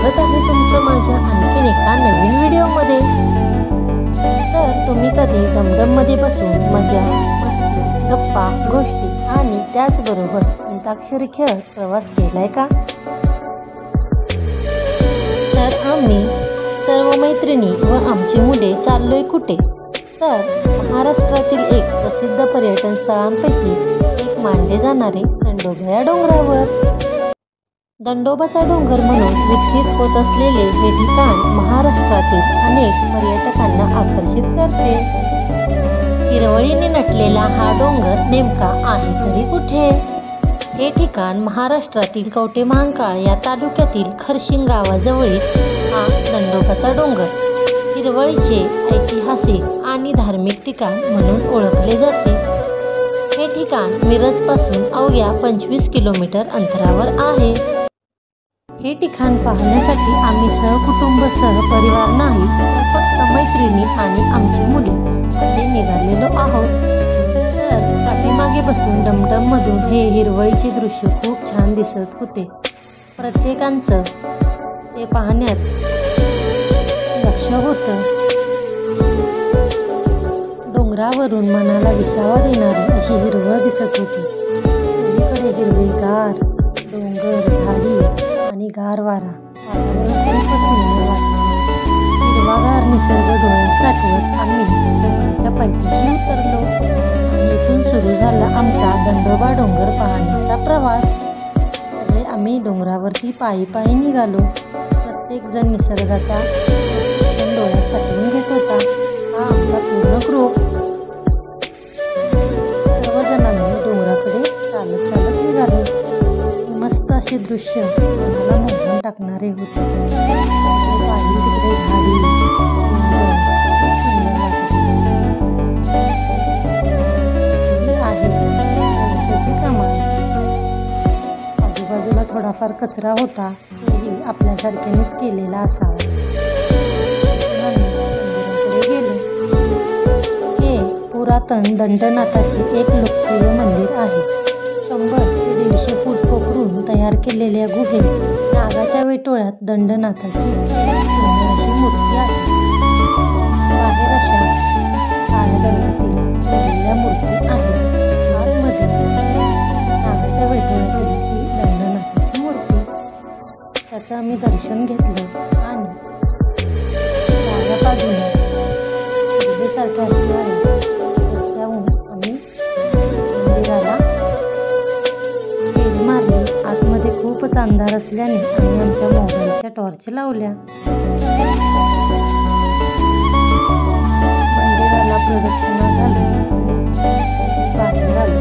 स्वागत आहे तुमचं माझ्या आणखीन एका नवीन व्हिडिओमध्ये। तर तुम्ही कधी डमडममध्ये बसून मजा, मस्ती, गप्पा, गोष्टी आणि त्याचबरोबर अंताक्षरी खेळत प्रवास केलाय का? तर आम्ही सर्व मैत्रिणी व आमची मुले चाललोय कुठे? तर महाराष्ट्रातील एक प्रसिद्ध पर्यटन स्थळांपैकी एक मानले जाणारे दंडोबा या डोंगरावर। दंडोबाचा डोंगर म्हणून विकसित होत असलेले हे ठिकाण महाराष्ट्रातील अनेक पर्यटकांना आकर्षित करते। हिरवळीने नटलेला हा डोंगर नेमका आहे तरी कुठे? हे ठिकाण महाराष्ट्रातील कवठेमहांकाळ या तालुक्यातील खरशिंग गावाजवळील हा दंडोबाचा डोंगर हिरवळीचे ऐतिहासिक आणि धार्मिक ठिकाण म्हणून ओळखले जाते। हे ठिकाण मिरजपासून अवघ्या 25 किलोमीटर अंतरावर आहे। हे ठिकाण पाहण्यासाठी आम्ही सहकुटुंब सहपरिवार नाही तर फक्त मैत्रिणी आणि आमची मुले असे निघालेलो आहोत। तर पाठीमागे बसून डमडममधून हे हिरवळीचे दृश्य खूप छान दिसत होते। प्रत्येकांचं ते पाहण्यात लक्ष होतं। डोंगरावरून मनाला विसावा देणारी अशी हिरवळ दिसत होती। सगळीकडे हिरवेगार डोंगर, झाडी आणि गार वारा, वातावरण खूपच सुंदर वाटले। हिरवागार निसर्ग डोळ्यात साठवत आम्ही डोंगराच्या पायथ्याशी उतरलो आणि इथून सुरू झाला आमचा दंडोबा डोंगर पाहण्याचा प्रवास। सगळे आम्ही डोंगरावरती पायी पायी निघालो। प्रत्येक जण निसर्गाचा क्षण डोळ्यात साठवून घेत होता। हा आमचा पूर्ण ग्रुप। सर्वजण आम्ही डोंगराकडे चालत चालत निघालो। मस्त असे दृश्य मनाला मोहून टाकणारे होते। पाहिली तिकडे झाडी, डोंगर सुंदर वाटत आहे। प्रवेशाची कमान, आजूबाजूला थोडाफार कचरा होता, तोही आपल्यासारख्यानेच केलेला असावा। मंदिराकडे गेलो। हे पुरातन दंडनाथाचे एक लोकप्रिय मंदिर आहे। 100 ते 150 फूट पोखरून तयार केलेल्या गुहेत नागाच्या वेटोळ्यात दंडनाथाची सुंदर अशी मूर्ती आहे। बाहेर अशा काळ्या दगडातील कोरलेल्या मूर्ती आहेत। आतमध्ये नागाच्या वेटोळ्यातील ही दंडनाथाची मूर्ती। त्याचं आम्ही दर्शन घेतलं आणि डाव्या बाजूने पूर्वेसारख्या असणाऱ्या रस्त्याहून आम्ही मंदिराला फेरी मारली। आतमध्ये खूपच अंधार असल्याने आम्ही आमच्या मोबाईलच्या टॉर्च लावल्या। मंदिराला प्रदक्षिणा घालून बाहेर आलो।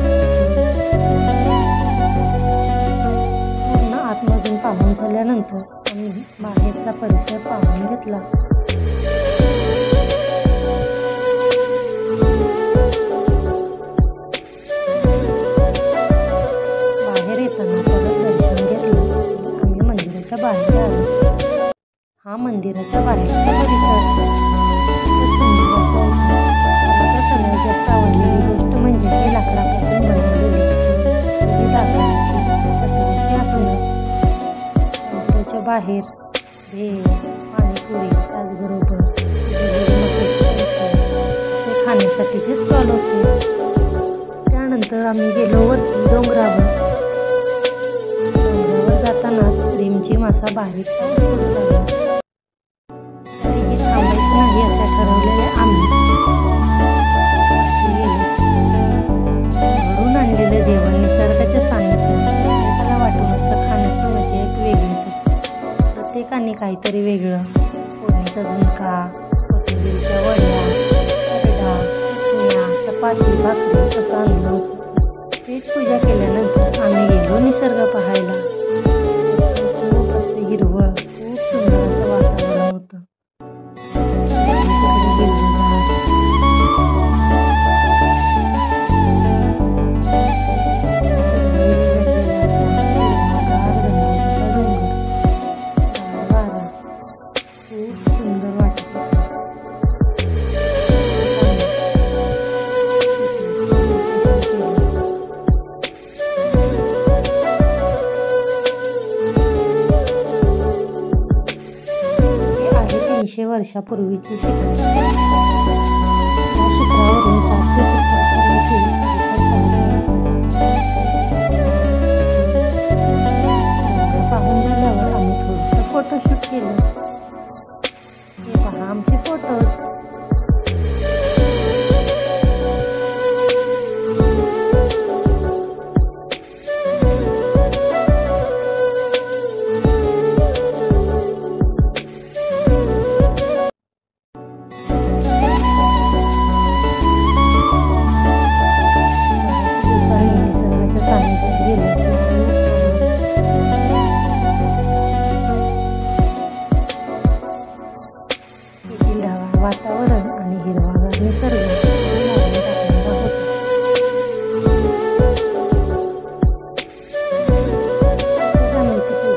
पूर्ण आतमधून पाहून झाल्यानंतर आम्ही बाहेरचा परिसर पाहून घेतला। बाहेर आलो। हा मंदिराच्या बाहेरचा परिसर खूपच सुंदर असा होता। मला तर सगळ्यात जास्त आवडलेली गोष्ट म्हणजे हे लाकडापासून बनवलेली लाकडाची कचऱ्याची आसनं। मंदिराच्या बाहेर भेळ, पाणीपुरी, त्याचबरोबर ते खाण्यासाठीचे स्टॉल होते। त्यानंतर आम्ही गेलो वरती डोंगरावर। रिमझिम असा बारीक पाऊस पडू लागला। तरीही थांबायचं नाही असं ठरवलेले आम्ही गेलो। घरून आणलेलं जेवण निसर्गाच्या सानिध्यात प्रत्येकाला वाटून असं खाण्याची मजा एक वेगळीच। प्रत्येकाने काहीतरी वेगळं, फोडणीचा झुणका, कोथिंबीरच्या वड्या, खरडा, चटण्या, चपाती, भाकरी असं आणलं होतं। पेट पूजा केल्यानंतर आम्ही गेलो निसर्ग पाहायला। हिरवळ, खूप सुंदर असं वातावरण होतं। खूप सुंदर वाटत होतं। वर्षापूर्वीची शिखर. या शिखरावरून 60 ते 70 परिसर पाहून झाल्यावर आम्ही थोडंसं फोटोशूट केलं. हे पहा आमचे फोटोज. वातावरण आणि हिरवागार निसर्ग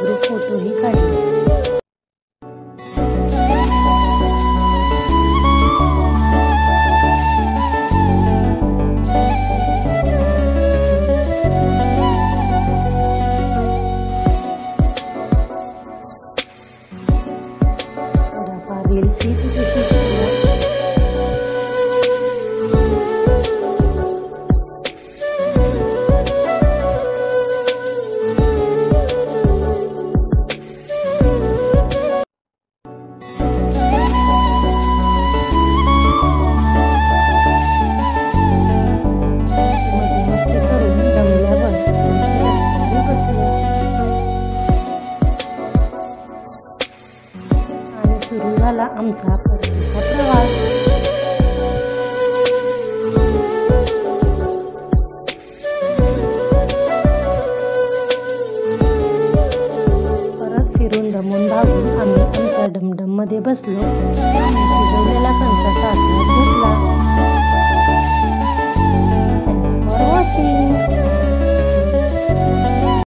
ग्रुप फोटोही काढले. रील्सही तिथे शूट केल्या. मस्ती करून दमल्यावर बसलो आणि सुरू झाला आमचा परतीचा प्रवास. परत फिरून दमून भागून आम्ही आमच्या डमडम मध्ये बसलो आणि शिजवलेला कंचा